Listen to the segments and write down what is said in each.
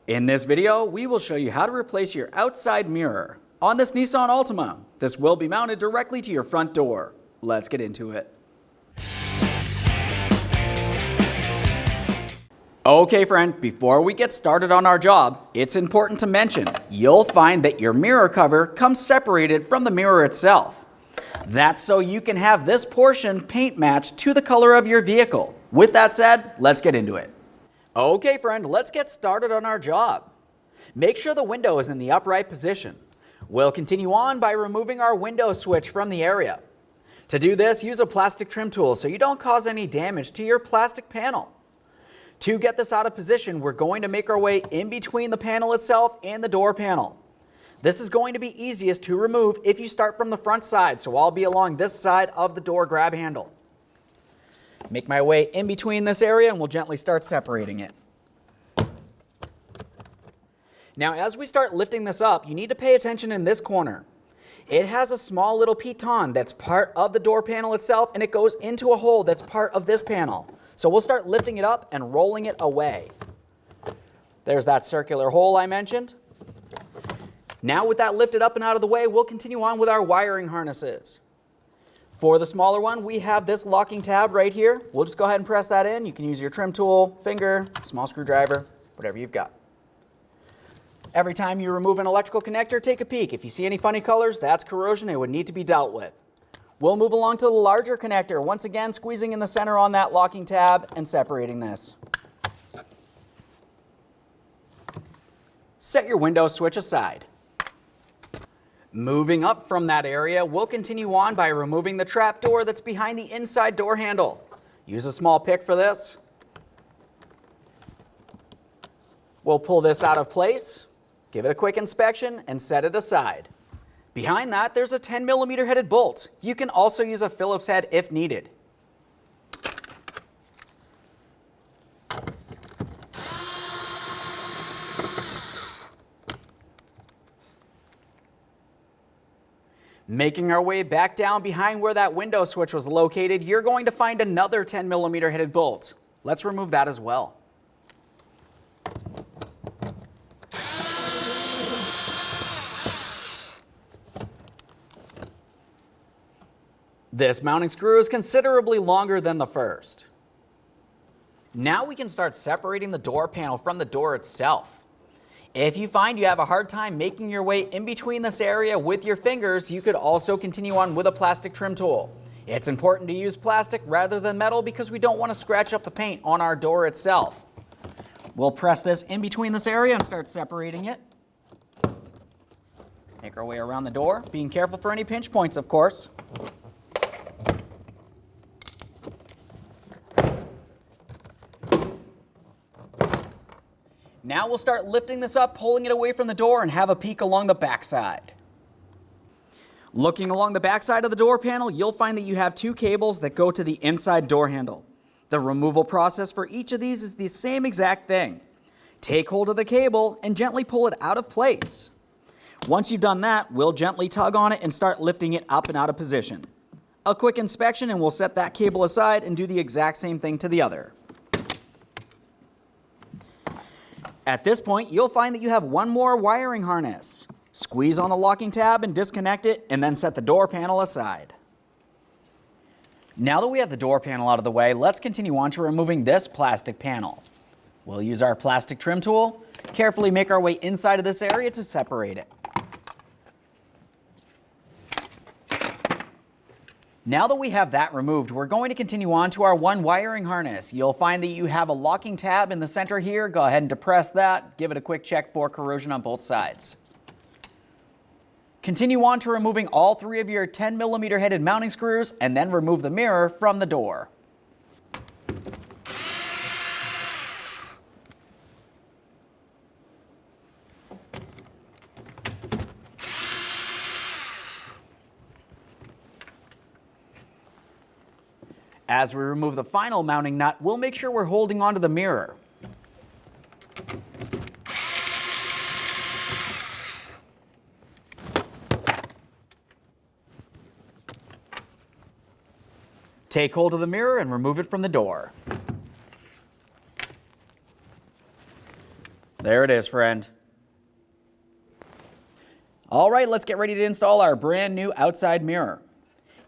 In this video, we will show you how to replace your outside mirror on this Nissan Altima. This will be mounted directly to your front door. Let's get into it. Okay friend, before we get started on our job, it's important to mention you'll find that your mirror cover comes separated from the mirror itself. That's so you can have this portion paint matched to the color of your vehicle. With that said, let's get into it. Okay friend, let's get started on our job. Make sure the window is in the upright position. We'll continue on by removing our window switch from the area. To do this, use a plastic trim tool so you don't cause any damage to your plastic panel. To get this out of position, we're going to make our way in between the panel itself and the door panel. This is going to be easiest to remove if you start from the front side, so I'll be along this side of the door grab handle. Make my way in between this area and we'll gently start separating it. Now as we start lifting this up, you need to pay attention in this corner. It has a small little piton that's part of the door panel itself, and it goes into a hole that's part of this panel. So we'll start lifting it up and rolling it away. There's that circular hole I mentioned. Now with that lifted up and out of the way, we'll continue on with our wiring harnesses. For the smaller one, we have this locking tab right here. We'll just go ahead and press that in. You can use your trim tool, finger, small screwdriver, whatever you've got. Every time you remove an electrical connector, take a peek. If you see any funny colors, that's corrosion. It would need to be dealt with. We'll move along to the larger connector, once again squeezing in the center on that locking tab and separating this. Set your window switch aside. Moving up from that area, we'll continue on by removing the trap door that's behind the inside door handle. Use a small pick for this. We'll pull this out of place, give it a quick inspection, and set it aside. Behind that, there's a 10mm headed bolt. You can also use a Phillips head if needed. Making our way back down behind where that window switch was located, you're going to find another 10mm headed bolt. Let's remove that as well. This mounting screw is considerably longer than the first. Now we can start separating the door panel from the door itself. If you find you have a hard time making your way in between this area with your fingers, you could also continue on with a plastic trim tool. It's important to use plastic rather than metal because we don't want to scratch up the paint on our door itself. We'll press this in between this area and start separating it. Make our way around the door, being careful for any pinch points, of course. Now we'll start lifting this up, pulling it away from the door, and have a peek along the backside. Looking along the backside of the door panel, you'll find that you have two cables that go to the inside door handle. The removal process for each of these is the same exact thing. Take hold of the cable and gently pull it out of place. Once you've done that, we'll gently tug on it and start lifting it up and out of position. A quick inspection and we'll set that cable aside and do the exact same thing to the other. At this point, you'll find that you have one more wiring harness. Squeeze on the locking tab and disconnect it, and then set the door panel aside. Now that we have the door panel out of the way, let's continue on to removing this plastic panel. We'll use our plastic trim tool, carefully make our way inside of this area to separate it. Now that we have that removed, we're going to continue on to our one wiring harness. You'll find that you have a locking tab in the center here. Go ahead and depress that. Give it a quick check for corrosion on both sides. Continue on to removing all three of your 10mm headed mounting screws and then remove the mirror from the door. As we remove the final mounting nut, we'll make sure we're holding onto the mirror. Take hold of the mirror and remove it from the door. There it is, friend. All right, let's get ready to install our brand new outside mirror.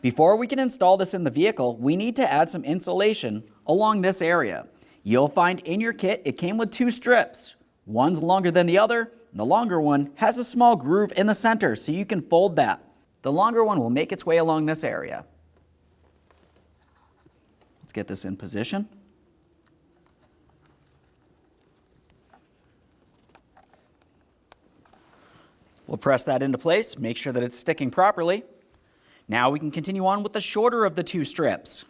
Before we can install this in the vehicle, we need to add some insulation along this area. You'll find in your kit it came with 2 strips. One's longer than the other. The longer one has a small groove in the center, so you can fold that. The longer one will make its way along this area. Let's get this in position. We'll press that into place, make sure that it's sticking properly. Now we can continue on with the shorter of the 2 strips.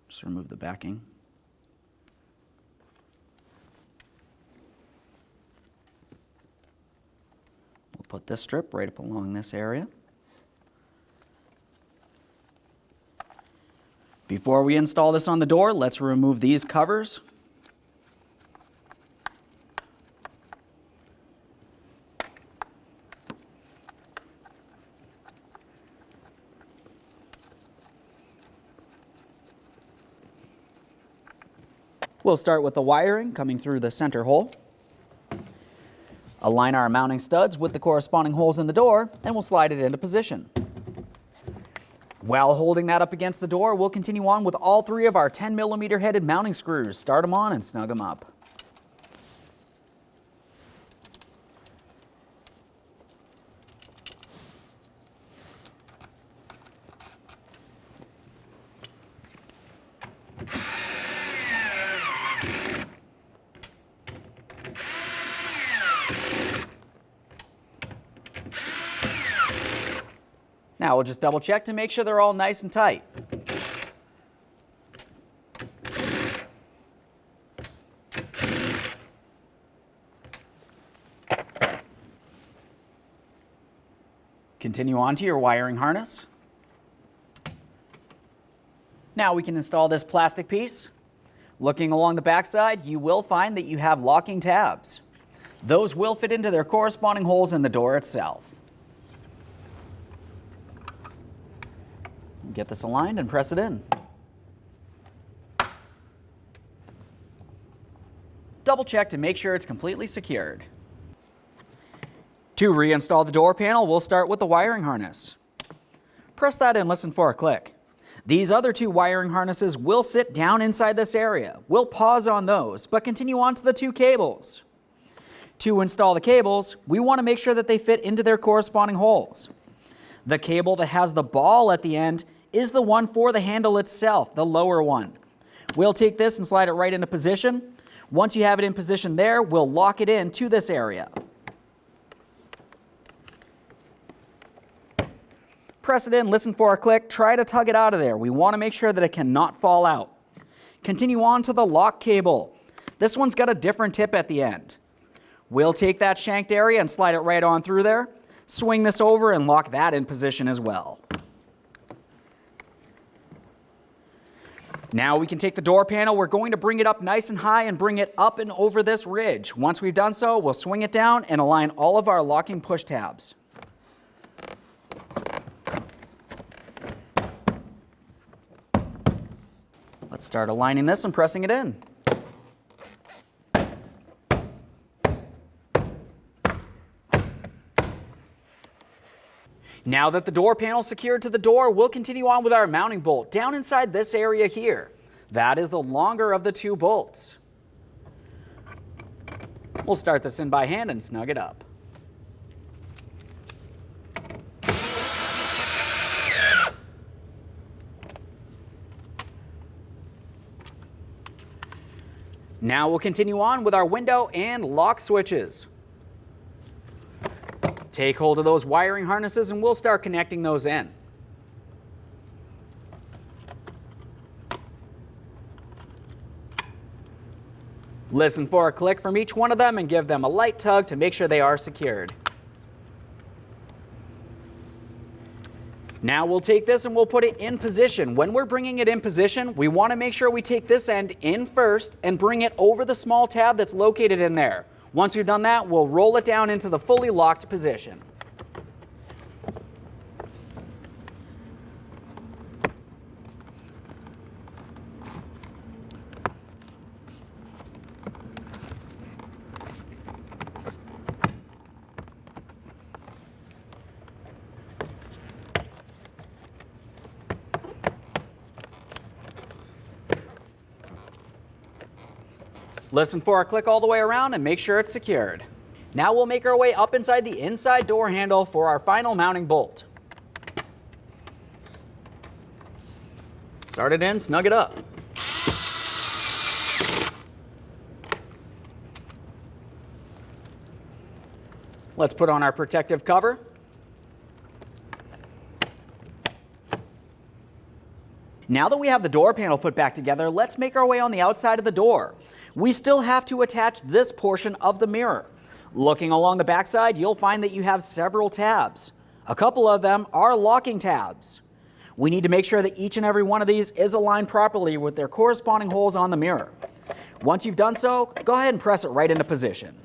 Just remove the backing. We'll put this strip right up along this area. Before we install this on the door, let's remove these covers. We'll start with the wiring coming through the center hole. Align our mounting studs with the corresponding holes in the door, and we'll slide it into position. While holding that up against the door, we'll continue on with all 3 of our 10mm headed mounting screws. Start them on and snug them up. Now we'll just double check to make sure they're all nice and tight. Continue on to your wiring harness. Now we can install this plastic piece. Looking along the backside, you will find that you have locking tabs. Those will fit into their corresponding holes in the door itself. Get this aligned and press it in. Double check to make sure it's completely secured. To reinstall the door panel, we'll start with the wiring harness. Press that and listen for a click. These other 2 wiring harnesses will sit down inside this area. We'll pause on those, but continue on to the 2 cables. To install the cables, we want to make sure that they fit into their corresponding holes. The cable that has the ball at the end is the one for the handle itself, the lower one. We'll take this and slide it right into position. Once you have it in position there, we'll lock it in to this area. Press it in, listen for a click, try to tug it out of there. We want to make sure that it cannot fall out. Continue on to the lock cable. This one's got a different tip at the end. We'll take that shanked area and slide it right on through there. Swing this over and lock that in position as well. Now we can take the door panel. We're going to bring it up nice and high and bring it up and over this ridge. Once we've done so, we'll swing it down and align all of our locking push tabs. Let's start aligning this and pressing it in. Now that the door panel is secured to the door, we'll continue on with our mounting bolt down inside this area here. That is the longer of the 2 bolts. We'll start this in by hand and snug it up. Now we'll continue on with our window and lock switches. Take hold of those wiring harnesses and we'll start connecting those in. Listen for a click from each one of them and give them a light tug to make sure they are secured. Now we'll take this and we'll put it in position. When we're bringing it in position, we want to make sure we take this end in first and bring it over the small tab that's located in there. Once we've done that, we'll roll it down into the fully locked position. Listen for a click all the way around and make sure it's secured. Now we'll make our way up inside the inside door handle for our final mounting bolt. Start it in, snug it up. Let's put on our protective cover. Now that we have the door panel put back together, let's make our way on the outside of the door. We still have to attach this portion of the mirror. Looking along the backside, you'll find that you have several tabs. A couple of them are locking tabs. We need to make sure that each and every one of these is aligned properly with their corresponding holes on the mirror. Once you've done so, go ahead and press it right into position.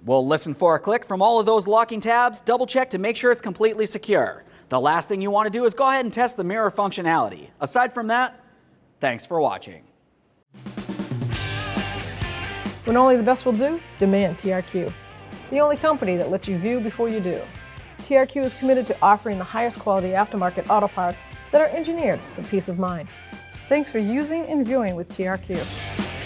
We'll listen for a click from all of those locking tabs, double check to make sure it's completely secure. The last thing you want to do is go ahead and test the mirror functionality. Aside from that, thanks for watching. When only the best will do, demand TRQ. The only company that lets you view before you do. TRQ is committed to offering the highest quality aftermarket auto parts that are engineered for peace of mind. Thanks for using and viewing with TRQ.